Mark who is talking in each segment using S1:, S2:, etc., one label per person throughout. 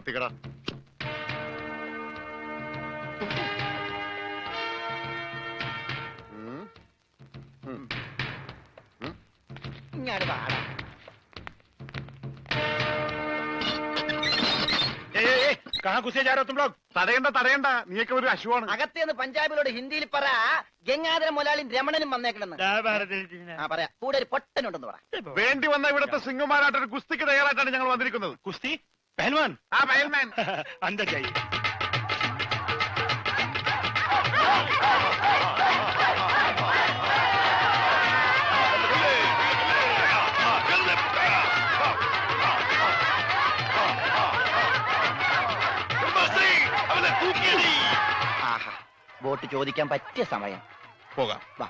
S1: കത്തിക്കട.
S2: ഇങ്ങോട്ട് പാടാ.
S1: തടയണ്ട, നീയൊക്കെ ഒരു അശുവാണ്.
S2: അകത്തേന്ന് പഞ്ചാബിലോട് ഹിന്ദിയിൽ പറ, ഗംഗാധര മുതലാളിയും രമണനും വന്നേക്കണെന്ന്. പറയാ, കൂടെ ഒരു പൊട്ടനുണ്ടെന്ന് പറ.
S1: വേണ്ടി വന്ന ഇവിടുത്തെ സിംഗമാരായിട്ടൊരു കുസ്തിക്ക് തയ്യാറായിട്ടാണ് ഞങ്ങൾ വന്നിരിക്കുന്നത്.
S3: കുസ്തി പഹൽവാൻ.
S1: ആ പഹൽമാൻ
S3: അന്തർ ജായി.
S2: വോട്ട് ചോദിക്കാൻ പറ്റിയ സമയം.
S1: പോകാം.
S2: വാ.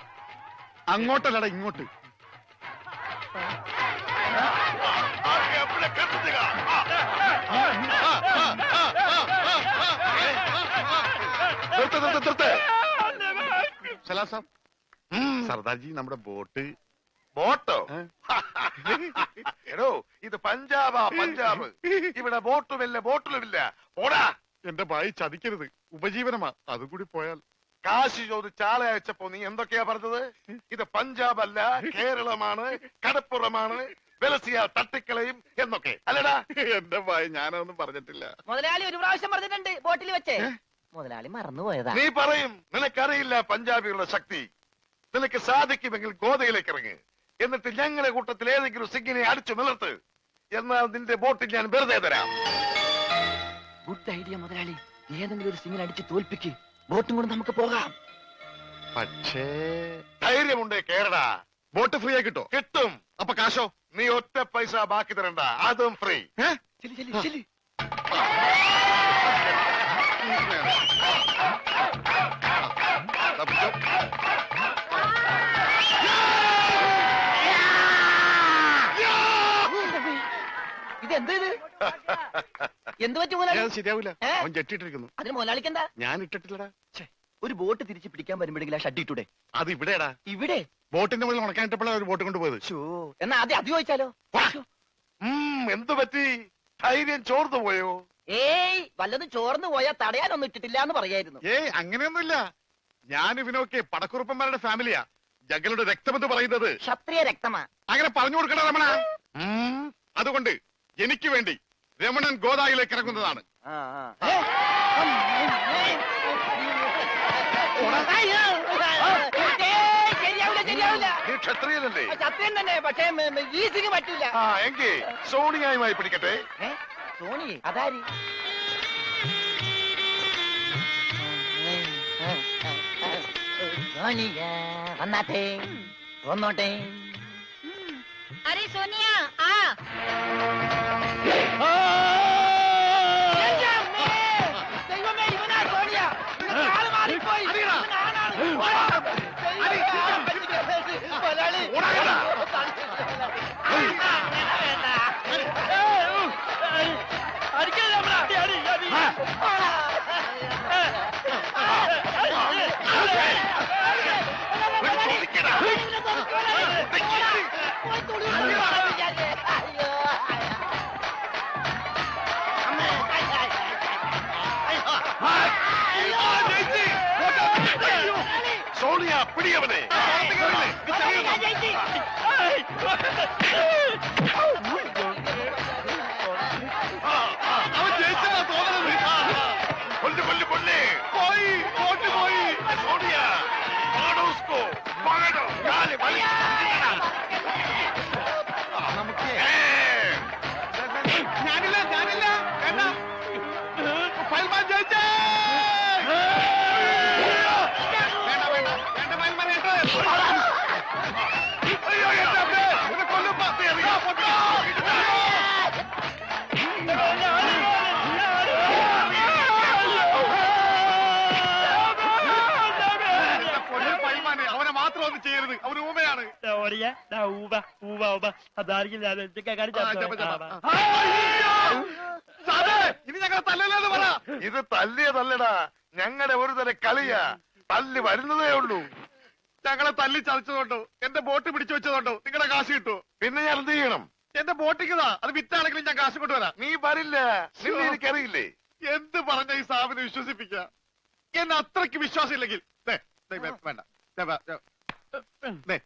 S1: അങ്ങോട്ടല്ലടാ, ഇങ്ങോട്ട്. സലാം സാബ്. സർദാർജി, നമ്മുടെ ബോട്ട്.
S4: ബോട്ടോ? എടോ, ഇത് പഞ്ചാബാ, പഞ്ചാബ്. ഇവിടെ ബോട്ടുമില്ല, ബോട്ടിലുമില്ല. ഓടാ.
S1: എന്റെ ഭായി ചതിക്കരുത്, ഉപജീവനമാ. അതുകൂടി പോയാൽ.
S4: കാശ് ചോദിച്ച് ആളെ അയച്ചപ്പോ നീ എന്തൊക്കെയാ പറഞ്ഞത്? ഇത് പഞ്ചാബ് അല്ല, കേരളമാണ്, കടപ്പുറമാണ്, വെലസിയ തട്ടിക്കളയും എന്നൊക്കെ അല്ലടാ.
S1: എന്റെ ഭായി, ഞാനൊന്നും പറഞ്ഞിട്ടില്ല.
S2: മുതലാളി ഒരു പ്രാവശ്യം പറഞ്ഞിട്ടുണ്ട് ബോട്ടിൽ വെച്ചേ. മുതലാളി മറന്നുപോയതാ.
S4: നീ പറയും നിനക്കറിയില്ല പഞ്ചാബികളുടെ ശക്തി. നിനക്ക് സാധിക്കുമെങ്കിൽ ഗോതയിലേക്ക് ഇറങ്ങ്. എന്നിട്ട് ഞങ്ങളുടെ കൂട്ടത്തിൽ ഏതെങ്കിലും സിംഗിനെ അടിച്ചു നിലർത്ത്. എന്നാൽ നിന്റെ ബോട്ടിൽ ഞാൻ വെറുതെ തരാം.
S2: ഗുഡ് ഐഡിയ മുതലാളി. ഏതെങ്കിലും ഒരു സിംഗിനെ അടിച്ച് തോൽപ്പിക്ക്. ബോട്ടും കൊണ്ട് നമുക്ക് പോകാം.
S1: പക്ഷേ
S4: ധൈര്യമുണ്ടേ കേരടാ.
S1: ബോട്ട് ഫ്രീ ആയി കിട്ടോ?
S4: കിട്ടും.
S1: അപ്പൊ കാശോ?
S4: നീ ഒറ്റ പൈസ ബാക്കി തരണ്ട, അതും ഫ്രീ.
S2: ഇതെന്ത് ഇത്? എന്ത് പറ്റി മുതലാളി?
S1: ശരിയാവില്ല, അവൻ ജെട്ടിട്ടിരിക്കുന്നു.
S2: അതിന് മുതലാളിക്ക് എന്താ?
S1: ഞാൻ ഇട്ടിട്ടില്ലടാ.
S2: ഒരു ബോട്ട് തിരിച്ച് പിടിക്കാൻ വരുമ്പോഴെങ്കിലും ആ ഷഡ് ഇട്ടൂടെ?
S1: അത് ഇവിടെടാ.
S2: ഇവിടെ
S1: ബോട്ടിന്റെ മുകളിൽ ഉണക്കാനിട്ടപ്പോഴാണ് ഒരു ബോട്ട് കൊണ്ടുപോയത്.
S2: എന്നാ ആദ്യം അത് ചോദിച്ചാലോ?
S4: എന്തു പറ്റി? ധൈര്യം ചോർന്നു പോയോ?
S2: ഏയ്, വല്ലതും ചോർന്നു പോയാ തടയാനൊന്നും ഇട്ടിട്ടില്ല എന്ന് പറയായിരുന്നു.
S1: ഏയ്, അങ്ങനെയൊന്നുമില്ല. ഞാൻ ഇവനൊക്കെ പടക്കുറുപ്പന്മാരുടെ ഫാമിലിയാ. ഞങ്ങളുടെ രക്തമെന്ന് പറയുന്നത്
S2: ക്ഷത്രിയ രക്തമാ.
S1: അങ്ങനെ പറഞ്ഞു കൊടുക്കണ രമണ. അതുകൊണ്ട് എനിക്ക് വേണ്ടി രമണൻ ഗോദായിലേക്ക് ഇറങ്ങുന്നതാണ്.
S4: നീ ക്ഷത്രിയനല്ലേ?
S2: സത്യം തന്നെ, പക്ഷേ ഈ സിംഗ് പറ്റൂല.
S4: എങ്കിൽ സോണിയായുമായി പിടിക്കട്ടെ.
S2: സോണി അതാരി? സോണിയ വന്നാട്ടെ, വന്നോട്ടെ.
S5: अरे सोनिया आ।
S2: ദൈവമേ, ഇവനാ സോണിയ. കാല് മാറിപ്പോയി.
S4: സോണിയ, പിടിയവനെ.
S1: അവൻ ജയിച്ചാ തോന്നണത്.
S4: കൊല്ലു കൊല്ലു കൊല്ലേ.
S1: പോയി, ബോട്ട് പോയി.
S4: സോണിയ, പാടോ ഉസ്കോ, പാടോ. കാല് വലി.
S1: ഞാനില്ല, ഞാനില്ല. വേണ്ട, ഫയൽമാൻ ജയിച്ചേ. വേണ്ട വേണ്ട വേണ്ട, ഫയൽമാൻ കേട്ടോ.
S4: അയ്യോ, എന്റെ അമ്മേ, എന്നെ കൊല്ലും.
S1: അവനെ മാത്രം ഒന്നും ചെയ്യരുത്, അവന് ഊമയാണ്. ഇനി ഞങ്ങളെ തല്ലല്ലെന്ന് പറ.
S4: ഇത് തല്ലിയതല്ലടാ, ഞങ്ങളുടെ ഒരു തരം കളിയാ. തല്ലി വരുന്നതേ ഉള്ളൂ.
S1: ഞങ്ങളെ തല്ലി ചതച്ചതുകൊണ്ടോ എന്റെ ബോട്ട് പിടിച്ചു വെച്ചതുകൊണ്ടോ നിങ്ങളുടെ കാശ് കിട്ടുമോ?
S4: പിന്നെ ഞാൻ എന്ത് ചെയ്യണം?
S1: എന്റെ ബോട്ടിക്കതാ, അത് വിറ്റാണെങ്കിലും ഞാൻ കാശ് കൊണ്ടുവരാം.
S4: നീ വരില്ല, നിന്നെ എനിക്കറിയില്ലേ.
S1: എന്ത് പറഞ്ഞ ഈ സാബിനെ വിശ്വസിപ്പിക്ക? എന്നെ അത്രയ്ക്ക് വിശ്വാസം ഇല്ലെങ്കിൽ വേണ്ട,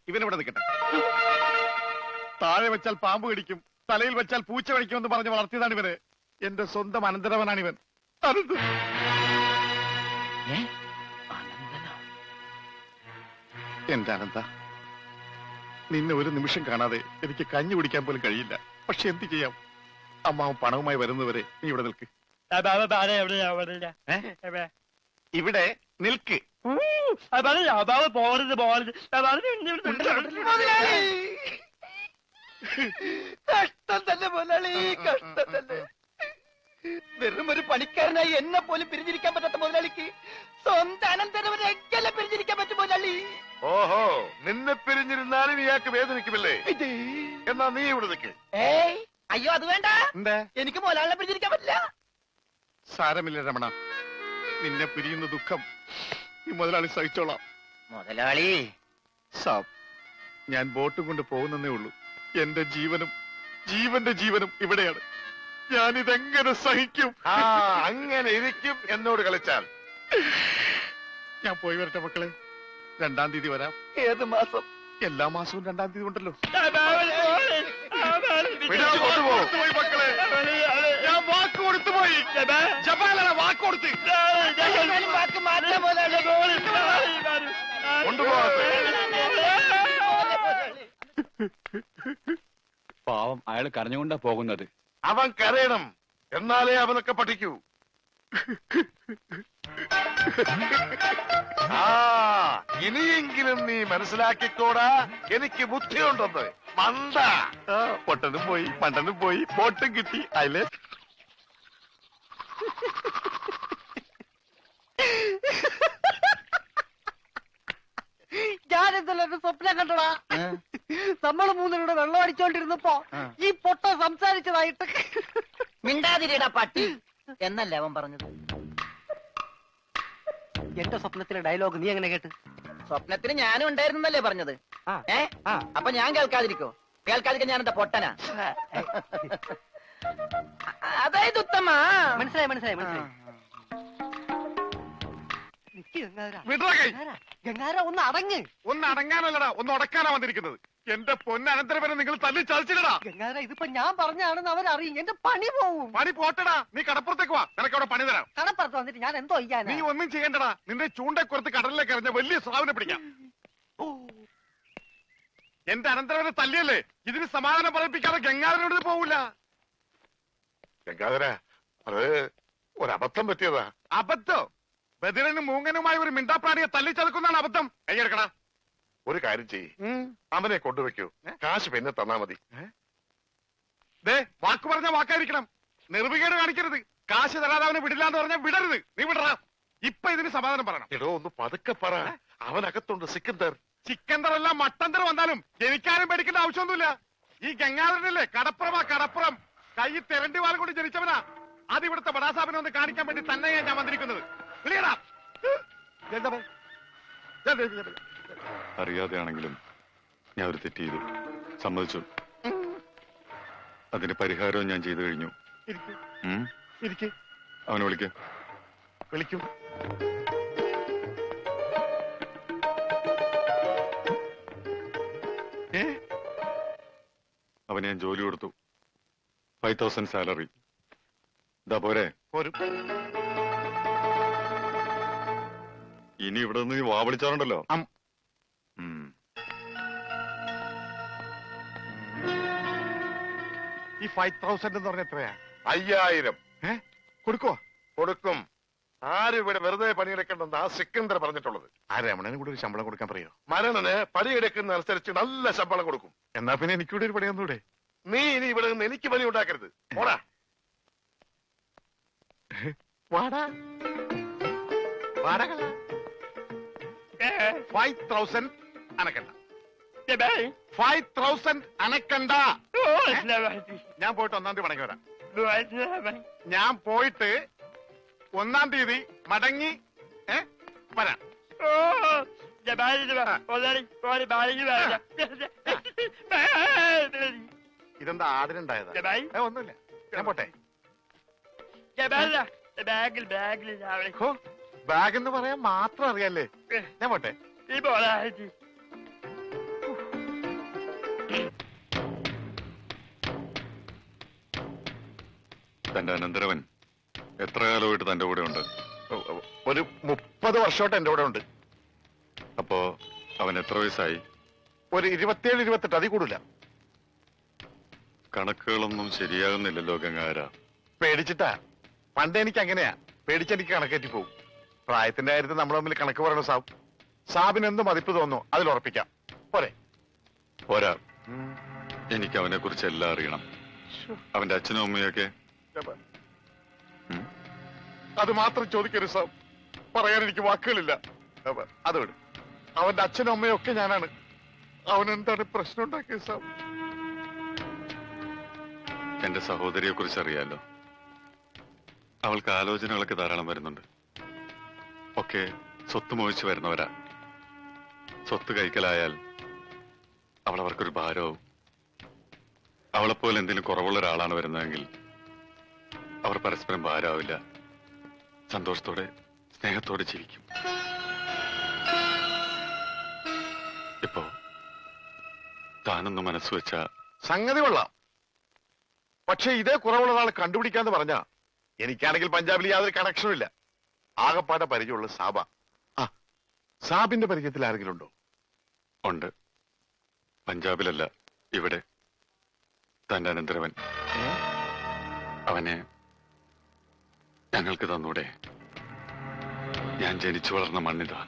S1: ഇവനിവിടെ നിൽക്കട്ടെ. താഴെ വെച്ചാൽ പാമ്പ് കടിക്കും, തലയിൽ വെച്ചാൽ പൂച്ച കടിക്കുമെന്ന് പറഞ്ഞ് വളർത്തിയതാണ് ഇവര്. എന്റെ സ്വന്തം അനന്തരവനാണ് ഇവൻ. എന്റെ അനന്ത, നിന്നെ ഒരു നിമിഷം കാണാതെ എനിക്ക് കഞ്ഞി കുടിക്കാൻ പോലും കഴിയില്ല. പക്ഷെ എന്ത് ചെയ്യാം, അമ്മാവൻ പണവുമായി വരുന്നവരെ നീ ഇവിടെ നിൽക്ക്. ഇവിടെ നിൽക്ക്.
S2: കഷ്ടം തന്നെ മുതലാളി, കഷ്ടം തന്നെ. വെറും ഒരു പണിക്കാരനായി എന്നെ പോലും പിരിഞ്ഞിരിക്കാൻ പറ്റാത്ത മുതലാളിക്ക് സ്വന്തം അനന്തരവനെ എങ്ങനെ പിരിഞ്ഞിരിക്കാൻ പറ്റും മുതലാളി?
S4: ഓഹോ, നിന്നെ പിരിഞ്ഞിരുന്നാലും ഇയാൾക്ക് വേദനിക്കുമല്ലേ? എന്നാ നീ ഇവിടെ നിൽക്ക്.
S2: ഏയ് അയ്യോ, അത് വേണ്ട.
S1: എന്താ?
S2: എനിക്ക് മുതലാളിനെ പിരിഞ്ഞിരിക്കാൻ പറ്റില്ല.
S1: സാരമില്ല രമണ, നിന്നെ പിരിയുന്ന ദുഃഖം ഈ മുതലാളി സഹിച്ചോളാം.
S2: മുതലാളി
S1: സാബ്, ഞാൻ ബോട്ടും കൊണ്ട് പോകുന്നേ ഉള്ളൂ. എന്റെ ജീവനും ജീവന്റെ ജീവനും ഇവിടെയാണ്. ഞാനിതെങ്ങനെ സഹിക്കും?
S4: അങ്ങനെ ഇരിക്കും എന്നോട് കളിച്ചാൽ.
S1: ഞാൻ പോയി വരട്ടെ മക്കളെ. 2-ാം തീയതി വരാം.
S2: ഏത് മാസം?
S1: എല്ലാ മാസവും 2-ാം തീയതി ഉണ്ടല്ലോ.
S4: കൊണ്ടുപോയി
S1: മക്കളെ, ഞാൻ വാക്ക് കൊടുത്തുപോയി. ജപാലന വാക്ക് കൊടുത്ത്
S2: വാക്ക് മാറ്റാൻ മുതലാളി.
S4: കൊണ്ടുപോകാതെ.
S3: പാവം, അയാൾ കരഞ്ഞുകൊണ്ടാ പോകുന്നത്.
S4: അവൻ കരയണം, എന്നാലേ അവനൊക്കെ പഠിക്കൂ. ഇനിയെങ്കിലും നീ മനസ്സിലാക്കിക്കോടാ, എനിക്ക് ബുദ്ധിയുണ്ടെന്ന്. മണ്ട.
S1: പൊട്ടനും പോയി, മണ്ടനും പോയി, ബോട്ടും കിട്ടി. അതിലെ
S2: ഞാനെന്തല്ലോ സ്വപ്നം കണ്ടടാ. നമ്മള് മൂന്നിലൂടെ വെള്ളം അടിച്ചോണ്ടിരുന്നപ്പോ ഈ പൊട്ട സംസാരിച്ചതായിട്ട്. മിണ്ടാതിരിടാ പട്ടി എന്നല്ലേ അവൻ പറഞ്ഞത്. എന്റെ സ്വപ്നത്തിലെ ഡയലോഗ് നീ എങ്ങനെ കേട്ട്? സ്വപ്നത്തിന് ഞാനും ഉണ്ടായിരുന്നല്ലേ പറഞ്ഞത്. അപ്പൊ ഞാൻ കേൾക്കാതിരിക്കോ? കേൾക്കാതിരിക്കാൻ ഞാൻ എന്താ പൊട്ടനാ? അതായത് ഉത്തമ. മനസ്സിലായി മനസ്സിലായി മനസ്സിലായി. ഗംഗാര ഒന്ന് അടങ്ങ്.
S1: ഒന്ന് അടങ്ങാനല്ലടാ, ഒന്ന് ഉടക്കാനാ വന്നിരിക്കുന്നത്. എന്റെ പൊന്നനന്തരവനെ നിങ്ങൾ തല്ലി ചതിച്ചില്ലടാ.
S2: ഗംഗാര ഇതിപ്പോ ഞാൻ പറഞ്ഞാണെന്ന് അവരറിയും. എന്റെ പണി പോവും.
S1: പണി പോട്ടടാ, നീ കടപ്പുറത്തേക്ക് വാ, നിനക്ക് അവിടെ പണി തരാം.
S2: കടപ്പുറത്ത് വന്നിട്ട് ഞാൻ എന്തോ ചെയ്യാൻ?
S1: നീ ഒന്നും ചെയ്യണ്ടടാ. നിന്റെ ചൂണ്ടക്കുറത്ത് കടലിലേക്ക് എറിഞ്ഞ വലിയ സ്രാവിനെ പിടിക്കാം. എന്റെ അനന്തരവനെ തല്ലിയല്ലേ, ഇതിന് സമാധാനം പറയിപ്പിക്കാതെ ഗംഗാധരനോട് പോവില്ല.
S4: ഗംഗാധര, അത് ഒരബദ്ധം പറ്റിയതാ.
S1: അബദ്ധം? ബദിരനും മൂങ്ങനുമായി ഒരു മിണ്ടാപ്രാണിയെ തല്ലിച്ചതക്കുന്നതാണ് അബദ്ധം. കൈയെടുക്കടാ.
S4: ഒരു കാര്യം ചെയ്യ്, അവനെ കൊണ്ടുവെക്കൂ. കാശ് പിന്നെ തന്നാ മതി.
S1: വാക്ക് പറഞ്ഞ വാക്കായിരിക്കണം. നിർവികേട് കാണിക്കരുത്. കാശ് തരാതെ അവനെ വിടില്ലാന്ന് പറഞ്ഞാൽ വിടരുത്. നീ വിടറാ. ഇപ്പൊ ഇതിന് സമാധാനം പറയണം.
S4: എടോ, ഒന്ന് പതുക്കെ പറ. അവനകത്തുണ്ട് സിക്കന്ദർ.
S1: ചിക്കന്തർ അല്ല മട്ടന്തർ വന്നാലും എനിക്കാരും പേടിക്കേണ്ട ആവശ്യമൊന്നുമില്ല. ഈ ഗംഗാധരനല്ലേ കടപ്പുറമാ, കടപ്പുറം. കൈ തെരണ്ടി വാൽ കൊണ്ട് ജനിച്ചവനാ. അത് ഇവിടുത്തെ ബടാസാബിനെ ഒന്ന് കാണിക്കാൻ വേണ്ടി തന്നെയാ ഞാൻ വന്നിരിക്കുന്നത്.
S6: അറിയാതെയാണെങ്കിലും ഞാൻ ഒരു തെറ്റ് ചെയ്തു, സമ്മതിച്ചു. അതിന് പരിഹാരവും ഞാൻ ചെയ്തു കഴിഞ്ഞു. അവനെ വിളിക്കും. അവന് ഞാൻ ജോലി കൊടുത്തു. 5000 സാലറി. ഇതാ പോരെ? ഇനി ഇവിടെ നിന്ന് വാ വിളിച്ചാറുണ്ടല്ലോ.
S1: ഈ 5000 എന്ന് പറഞ്ഞ എത്രയാ?
S4: 5000.
S1: കൊടുക്കോ?
S4: കൊടുക്കും. ആരും ഇവിടെ വെറുതെ പണിയെടുക്കണ്ടെന്ന് ആ സിക്കന്ദർ പറഞ്ഞിട്ടുള്ളത്.
S1: ആ രമണന് കൂടെ ഒരു ശമ്പളം കൊടുക്കാൻ പറയോ?
S4: മരണന് പണിയെടുക്കുന്ന അനുസരിച്ച് നല്ല ശമ്പളം കൊടുക്കും.
S1: എന്നാ പിന്നെ എനിക്കൂടെ ഒരു പണിയൊന്നൂടെ?
S4: നീ ഇനി ഇവിടെ നിന്ന് എനിക്ക് പണി ഉണ്ടാക്കരുത്. പോടാ.
S1: വാടാ. 5000 അനക്കണ്ട. 5000 അനക്കണ്ട. ഞാൻ പോയിട്ട് 1-ാം തീയതി മടങ്ങി വരാം. ഞാൻ പോയിട്ട് 1-ാം തീയതി മടങ്ങി വരാം. ഇതെന്താ ആടിനുണ്ടായതാ?
S2: ജബാൽ.
S1: ഒന്നുമില്ല, ഞാൻ പോട്ടെ. ഹോ, ബാഗ് എന്ന് പറയാൻ മാത്രം അറിയാല്ലേ? ഞാൻ പോട്ടെ.
S6: തന്റെ അനന്തരവൻ എത്ര കാലമായിട്ട് തന്റെ കൂടെ ഉണ്ട്?
S1: ഒരു 30 വർഷമായിട്ട് എന്റെ കൂടെ ഉണ്ട്.
S6: അപ്പോ അവൻ എത്ര വയസ്സായി?
S1: ഒരു 27-28, അതിൽ കൂടില്ല.
S6: കണക്കുകളൊന്നും ശരിയാകുന്നില്ലല്ലോ ഗംഗാര.
S1: പേടിച്ചിട്ടാ. പണ്ട് എനിക്ക് അങ്ങനെയാ, പേടിച്ചെനിക്ക് കണക്കേറ്റി പോകും. പ്രായത്തിന്റെ കാര്യത്തിൽ നമ്മൾ തമ്മിൽ കണക്ക് പറയണ സാബ്. സാബിന് എന്ത് മതിപ്പ് തോന്നുന്നു അതിൽ ഉറപ്പിക്കാം. പോരെ?
S6: പോരാ, എനിക്ക് അവനെ കുറിച്ച് എല്ലാം അറിയണം. അവന്റെ അച്ഛനും അമ്മയൊക്കെ.
S1: അത് മാത്രം ചോദിക്കരുത് സാബ്, പറയാൻ എനിക്ക് വാക്കുകളില്ല. അത് വിട്. അവന്റെ അച്ഛനും അമ്മയും ഒക്കെ ഞാനാണ്. അവൻ എന്താണ് പ്രശ്നം ഉണ്ടാക്കിയത് സാബ്?
S6: എന്റെ സഹോദരിയെ കുറിച്ച് അറിയാലോ. അവൾക്ക് ആലോചനകളൊക്കെ ധാരാളം വരുന്നുണ്ട്. ഒക്കെ സ്വത്ത് മോഹിച്ച് വരുന്നവരാ. സ്വത്ത് കൈക്കലായാൽ അവൾ അവർക്കൊരു ഭാരവും. അവളെപ്പോലെ എന്തെങ്കിലും കുറവുള്ള ഒരാളാണ് വരുന്നതെങ്കിൽ അവർ പരസ്പരം ഭാരമാവില്ല, സന്തോഷത്തോടെ സ്നേഹത്തോടെ ജീവിക്കും. ഇപ്പോ താനൊന്ന് മനസ്സ് വെച്ച
S1: സംഗതി കൊള്ളാം. പക്ഷെ ഇതേ കുറവുള്ള ഒരാളെ കണ്ടുപിടിക്കാന്ന് പറഞ്ഞാ എനിക്കാണെങ്കിൽ പഞ്ചാബിൽ യാതൊരു കണക്ഷനും ഇല്ല. ആകപ്പാടെ പരിചയമുള്ള സാബ. ആ, സാബിന്റെ പരിചയത്തിൽ ആരെങ്കിലും ഉണ്ടോ?
S6: ഉണ്ട്. പഞ്ചാബിലല്ല, ഇവിടെ. തന്റെ അനന്തരവൻ. അവനെ ഞങ്ങൾക്ക് തന്നൂടെ? ഞാൻ ജനിച്ചു വളർന്ന മണ്ണിതാ.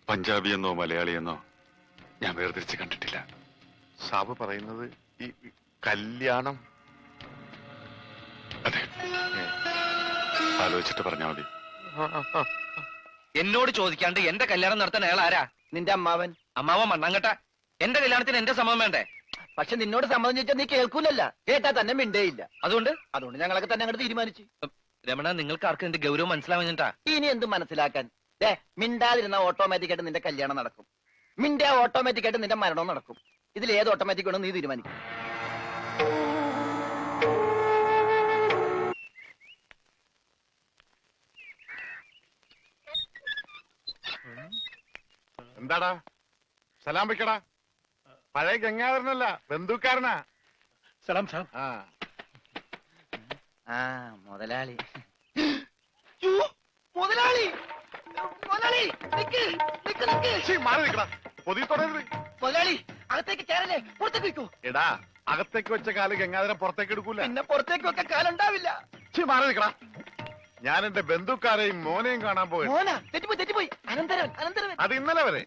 S6: പഞ്ചാബി എന്നോ മലയാളി എന്നോ ഞാൻ വേർതിരിച്ച് കണ്ടിട്ടില്ല.
S1: സാബ് പറയുന്നത് ഈ കല്യാണം?
S6: അതെ, ആലോചിച്ചിട്ട് പറഞ്ഞാൽ മതി.
S2: എന്നോട് ചോദിക്കാണ്ട് എന്റെ കല്യാണം നടത്താൻ അയാൾ ആരാ? നിന്റെ അമ്മാവൻ. അമ്മാവൻ മണ്ണാങ്കട്ട. എന്റെ കല്യാണത്തിന് എന്റെ സമ്മതം വേണ്ടേ? പക്ഷെ നിന്നോട് സമ്മതം ചോദിച്ചാൽ നീ കേൾക്കൂലല്ല. കേട്ടാ തന്നെ മിണ്ടേയില്ല. അതുകൊണ്ട് ഞങ്ങളൊക്കെ തന്നെ അങ്ങോട്ട് തീരുമാനിച്ചു. രമണ, നിങ്ങൾക്ക് ആർക്കും എന്റെ ഗൗരവം മനസ്സിലാവുന്നിട്ടാ? ഇനി എന്ത് മനസ്സിലാക്കാൻ? മിണ്ടാതിരുന്ന ഓട്ടോമാറ്റിക് ആയിട്ട് നിന്റെ കല്യാണം നടക്കും. മിണ്ടാ ഓട്ടോമാറ്റിക് ആയിട്ട് നിന്റെ മരണവും നടക്കും. ഇതിൽ ഏത് ഓട്ടോമാറ്റിക് വേണം നീ തീരുമാനിക്കും.
S1: എന്താടാ? സലാം വെക്കടാ. പഴയ ഗംഗാധരനല്ല, ബന്ധുക്കാരനാ.
S2: സലാം സാർ.
S1: ആ,
S2: മുതലാളി. മുതലാളി, മുതലാളി, നിക്ക്, നിക്ക്, നിക്ക്.
S1: ശ്ശി, മാറി നിൽക്കടാ. പൊതി തുടരുത്.
S2: മുതലാളി, അകത്തേക്ക് കയറല്ലേ, പുറത്തേക്ക് വെക്കൂ.
S1: എടാ, അകത്തേക്ക് വെച്ച കാല് ഗംഗാധരൻ പുറത്തേക്ക് എടുക്കൂല.
S2: പിന്നെ പുറത്തേക്ക് വെക്കാൻ കാലുണ്ടാവില്ല.
S1: ശ്ശി, മാറി നിൽക്കടാ. ഞാൻ എന്റെ ബന്ധുക്കാരെയും മോനെയും കാണാൻ പോയി.
S2: മോനാ? തെറ്റിപ്പോയി, തെറ്റിപ്പോയി. അനന്തരവൻ, അനന്തരവൻ.
S1: അത് ഇന്നലെ വരെ.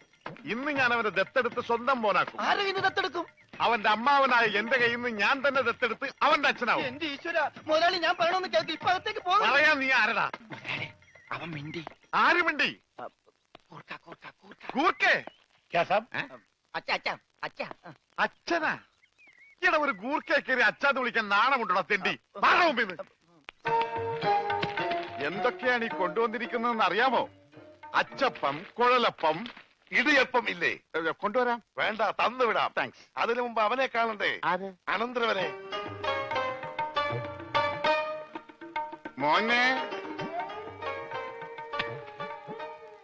S1: ഇന്ന് ഞാൻ അവനെ ദത്തെടുത്ത് സ്വന്തം മോനാക്കും.
S2: ആരും ഇന്ന് ദത്തെടുക്കും?
S1: അവന്റെ അമ്മാവനായ എന്റെ കയ്യിൽ നിന്ന് ഞാൻ തന്നെ ദത്തെടുത്ത് അവന്റെ അച്ഛനാവും.
S2: എന്റെ ഈശ്വര, മുതലാളി ഞാൻ പറയണമെന്ന് കേൾക്ക്. ഇപ്പൊ അകത്തേക്ക് പോകും.
S1: പറയാൻ നീ ആരടാ?
S2: അവൻ മിണ്ടി.
S1: ആര് മിണ്ടി?
S2: കൂർക്ക, കൂർക്ക, കൂർക്ക.
S1: ഗൂർക്കേ?
S2: അച്ഛ, അച്ഛ, അച്ഛ.
S1: അച്ഛനാ? ഇവിടെ ഒരു ഗൂർക്കയെ കയറി അച്ഛാന്ന് വിളിക്കാൻ നാണമുണ്ടോ തെണ്ടി? മാറാ മുമ്പിന്ന്. എന്തൊക്കെയാണ് ഈ കൊണ്ടുവന്നിരിക്കുന്നതെന്ന് അറിയാമോ? അച്ചപ്പം, കുഴലപ്പം,
S4: ഇടിയപ്പം ഇല്ലേ?
S1: കൊണ്ടുവരാം.
S4: വേണ്ട, തന്നുവിടാം.
S1: താങ്ക്സ്.
S4: അതിനു മുമ്പ് അവനെ കാണണ്ടേ?
S1: ആര്?
S4: അനന്തരവനെ.
S1: മോനെ,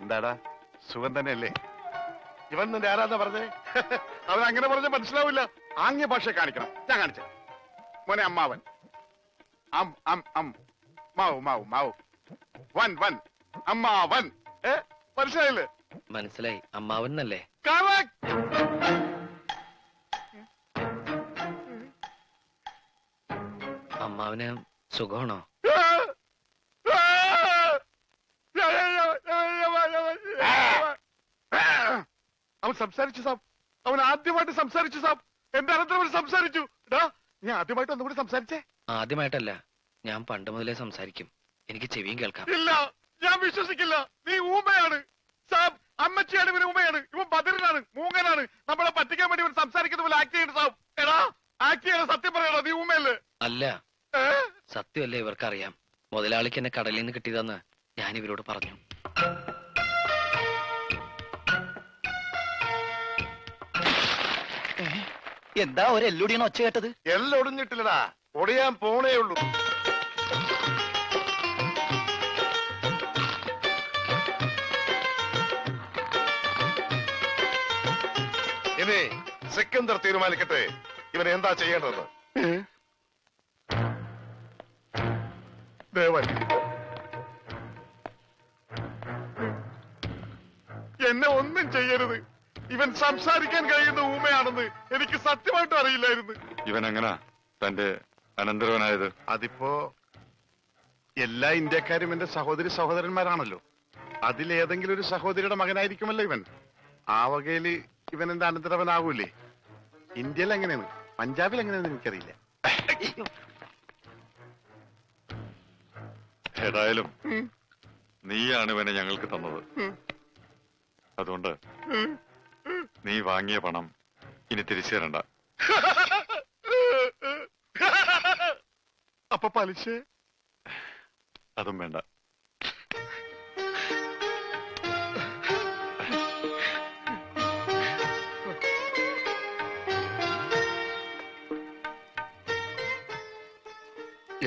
S1: എന്താടാ, സുഖം തന്നെയല്ലേ?
S4: ഇവൻ നിന്റെ ആരാധന പറഞ്ഞേ?
S1: അവൻ അങ്ങനെ പറഞ്ഞ മനസ്സിലാവില്ല. ആംഗ്യ ഭാഷ കാണിക്കണം. ഞാൻ കാണിച്ച മോനെ. അമ്മാവൻ. അം അം അം മാവു മാവു മാവു. വൻ വൻ അമ്മാവൻ. മനസ്സിലായില്ലേ?
S2: മനസ്സിലായി. അമ്മാവൻ എന്നല്ലേ?
S1: Correct.
S2: അമ്മാവന് സുഖമാണോ?
S1: അവൻ സംസാരിച്ചു സാബ്. അവൻ ആദ്യമായിട്ട് സംസാരിച്ചു സാബ്. എന്റെ അനന്തരവൻ സംസാരിച്ചു. ഞാൻ ആദ്യമായിട്ട് ഒന്നുകൂടി സംസാരിച്ചേ.
S2: ആദ്യമായിട്ടല്ല, ഞാൻ പണ്ട് മുതലേ സംസാരിക്കും. എനിക്ക് ചെവിയും കേൾക്കാം.
S1: ഇല്ല, ഞാൻ വിശ്വസിക്കില്ല. നീ ഊമയാണ് സാബ്. അമ്മച്ചിയാണ് ഇവന് ഊമയാണ്. ഇവൻ ബദറിനാണ്, മൂങ്ങനാണ്. നമ്മളെ പറ്റിക്കാൻ വേണ്ടി ഇവൻ സംസാരിക്കുന്ന പോലെ ആക്ട് ചെയ്യണം സാബ്. എടാ, ആക്ട് ചെയ്യണ സത്യം പറയണോ? നീ ഊമയല്ലേ?
S2: അല്ല, സത്യമല്ലേ ഇവർക്കറിയാം. മുതലാളിക്ക് എന്നെ കടലിൽ നിന്ന് കിട്ടിയതെന്ന് ഞാൻ ഇവരോട് പറഞ്ഞു. എന്താ ഒരു എല്ലുടിയാണ് ഒച്ച കേട്ടത്?
S4: എല്ലാം ഒടിഞ്ഞിട്ടില്ലടാ, ഒടിയാൻ പോണേ ഉള്ളൂ. ഇനി സിക്കന്ദർ തീരുമാനിക്കട്ടെ ഇവനെ എന്താ ചെയ്യേണ്ടത്.
S1: ദേവൻ, എന്നെ ഒന്നും ചെയ്യരുത്. ഇവൻ സംസാരിക്കാൻ കഴിയുന്ന ഊമയാണെന്ന് എനിക്ക് സത്യമായിട്ടും അറിയില്ലായിരുന്നു.
S6: ഇവൻ എങ്ങനാ തന്റെ അനന്തരവനായത്?
S1: അതിപ്പോ എല്ലാ ഇന്ത്യക്കാരും എന്റെ സഹോദരി സഹോദരന്മാരാണല്ലോ. അതിലേതെങ്കിലും ഒരു സഹോദരിയുടെ മകനായിരിക്കുമല്ലോ ഇവൻ. ആ വകയില് ഇവൻ എന്റെ അനന്തരവനാവൂലേ? ഇന്ത്യയിൽ എങ്ങനെയാണ്, പഞ്ചാബിൽ എങ്ങനെയാണെന്ന് എനിക്കറിയില്ല.
S6: ഏതായാലും നീയാണ് ഇവനെ ഞങ്ങൾക്ക് തന്നത്. അതുകൊണ്ട് നീ വാങ്ങിയ പണം ഇനി തിരിച്ചു തരണ്ട.
S1: അപ്പൊ പലിശ?
S6: അതും വേണ്ട.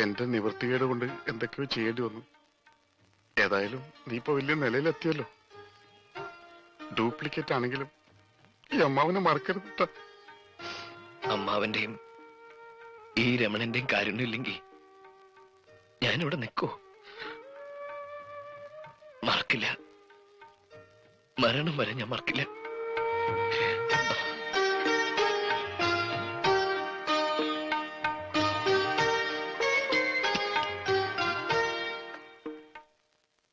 S1: എന്റെ നിവൃത്തികേട് കൊണ്ട് എന്തൊക്കെയോ ചെയ്യേണ്ടി വന്നു. ഏതായാലും നീ ഇപ്പൊ വലിയ നിലയിലെത്തിയല്ലോ. ഡ്യൂപ്ലിക്കേറ്റ് ആണെങ്കിലും ഈ അമ്മാവനെ മറക്കരുത്.
S2: അമ്മാവന്റെയും ഈ രമണന്റെയും കാരുണ്യമില്ലെങ്കിൽ ഞാനിവിടെ നിൽക്കൂ? മറക്കില്ല, മരണം വരെ ഞാൻ മറക്കില്ല.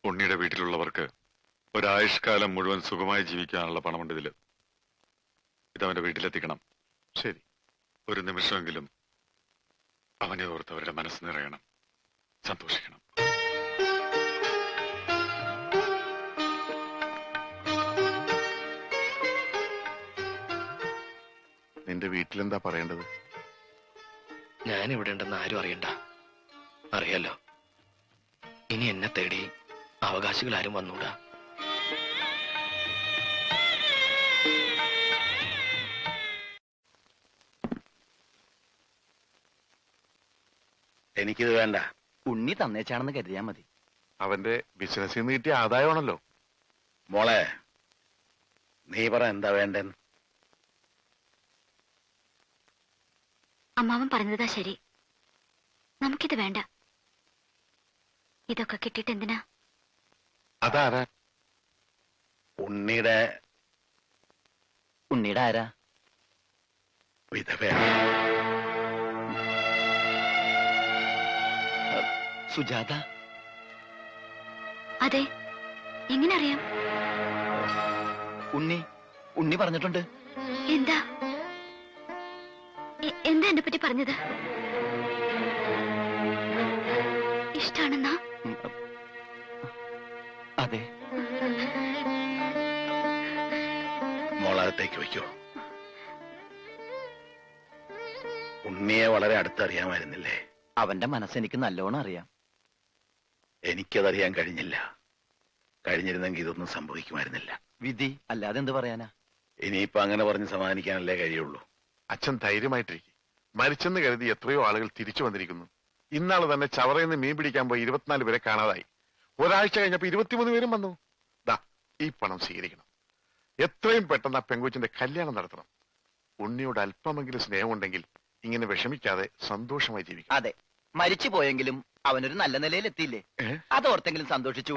S6: ഉണ്ണിയുടെ വീട്ടിലുള്ളവർക്ക് ഒരായുഷ്കാലം മുഴുവൻ സുഖമായി ജീവിക്കാനുള്ള പണമുണ്ട് ഇതില്. ഇതവന്റെ വീട്ടിലെത്തിക്കണം.
S1: ശരി.
S6: ഒരു നിമിഷമെങ്കിലും അവനെ ഓർത്ത് അവരുടെ മനസ്സ് നിറയണം, സന്തോഷിക്കണം.
S1: നിന്റെ വീട്ടിലെന്താ പറയേണ്ടത്?
S2: ഞാനിവിടെ ഉണ്ടെന്ന് ആരും അറിയണ്ട. അറിയാലോ, ഇനി എന്നെ തേടി അവകാശികൾ ആരും വന്നൂടാ.
S7: എനിക്കിത് വേണ്ട.
S2: ഉണ്ണി തന്നേച്ചാണെന്ന് കരുതിയാ മതി.
S1: അവന്റെ ബിസിനസ്സിൽ നിന്ന് കിട്ടിയ ആദായമാണല്ലോ.
S7: മോളെ, നീ പറ എന്താ വേണ്ടെന്ന്.
S5: അമ്മാവൻ പറഞ്ഞതാ ശരി. നമുക്കിത് വേണ്ട. ഇതൊക്കെ കിട്ടിയിട്ട് എന്തിനാ?
S1: അതാരാ?
S7: ഉണ്ണിയുടെ
S2: ആരാ?
S7: വിധവയാണ്.
S2: സുജാത?
S5: അതെ. എങ്ങനെ അറിയാം?
S2: ഉണ്ണി പറഞ്ഞിട്ടുണ്ട്.
S5: എന്താ എന്താ എന്നെ പറ്റി പറഞ്ഞത്? ഇഷ്ടാണെന്നാ?
S2: അതെ.
S7: മോളകത്തേക്ക് വയ്ക്കോ. ഉണ്ണിയെ വളരെ അടുത്തറിയാമായിരുന്നില്ലേ?
S2: അവന്റെ മനസ്സെനിക്ക് നല്ലോണം അറിയാം.
S7: എനിക്കതറിയാൻ കഴിഞ്ഞില്ല. കഴിഞ്ഞിരുന്നെങ്കിൽ ഇതൊന്നും സംഭവിക്കുമായിരുന്നില്ല.
S2: വിധി അല്ലാതെ എന്ത് പറയാനാ?
S7: ഇനിയിപ്പോ അങ്ങനെ പറഞ്ഞ് സമാധാനിക്കാനല്ലേ കഴിയുള്ളൂ.
S1: അച്ഛൻ ധൈര്യമായിട്ടിരിക്കും. മരിച്ചെന്ന് കരുതി എത്രയോ ആളുകൾ തിരിച്ചു വന്നിരിക്കുന്നു. ഇന്നാള് തന്നെ ചവറയിൽ നിന്ന് മീൻ പിടിക്കാൻ പോയി 24 പേരെ കാണാതായി. ഒരാഴ്ച കഴിഞ്ഞപ്പോ 23 പേരും വന്നു. ദാ ഈ പണം സ്വീകരിക്കണം. എത്രയും പെട്ടെന്ന് ആ പെങ്കൊച്ചിന്റെ കല്യാണം നടത്തണം. ഉണ്ണിയോട് അല്പമെങ്കിലും സ്നേഹമുണ്ടെങ്കിൽ ഇങ്ങനെ വിഷമിക്കാതെ സന്തോഷമായി ജീവിക്കും.
S2: അതെ, മരിച്ചു പോയെങ്കിലും അവനൊരു നല്ല നിലയിൽ എത്തിയില്ലേ, അതോർത്തെങ്കിലും സന്തോഷിച്ചു.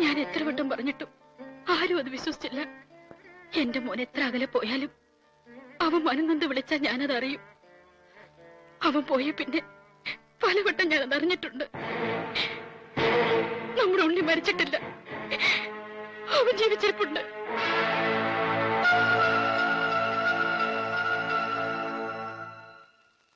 S5: ഞാൻ എത്ര വട്ടം പറഞ്ഞിട്ടും ആരും അത് വിശ്വസിച്ചില്ല. എന്റെ മോൻ എത്ര അകലെ പോയാലും അവൻ മനംനൊന്ത് വിളിച്ചാൽ ഞാനത് അറിയും. അവൻ പോയ പിന്നെ പലവട്ടം ഞാനത് അറിഞ്ഞിട്ടുണ്ട്. നമ്മുടെ ഉണ്ണി മരിച്ചിട്ടില്ല, അവൻ ജീവിച്ചിരിപ്പുണ്ട്.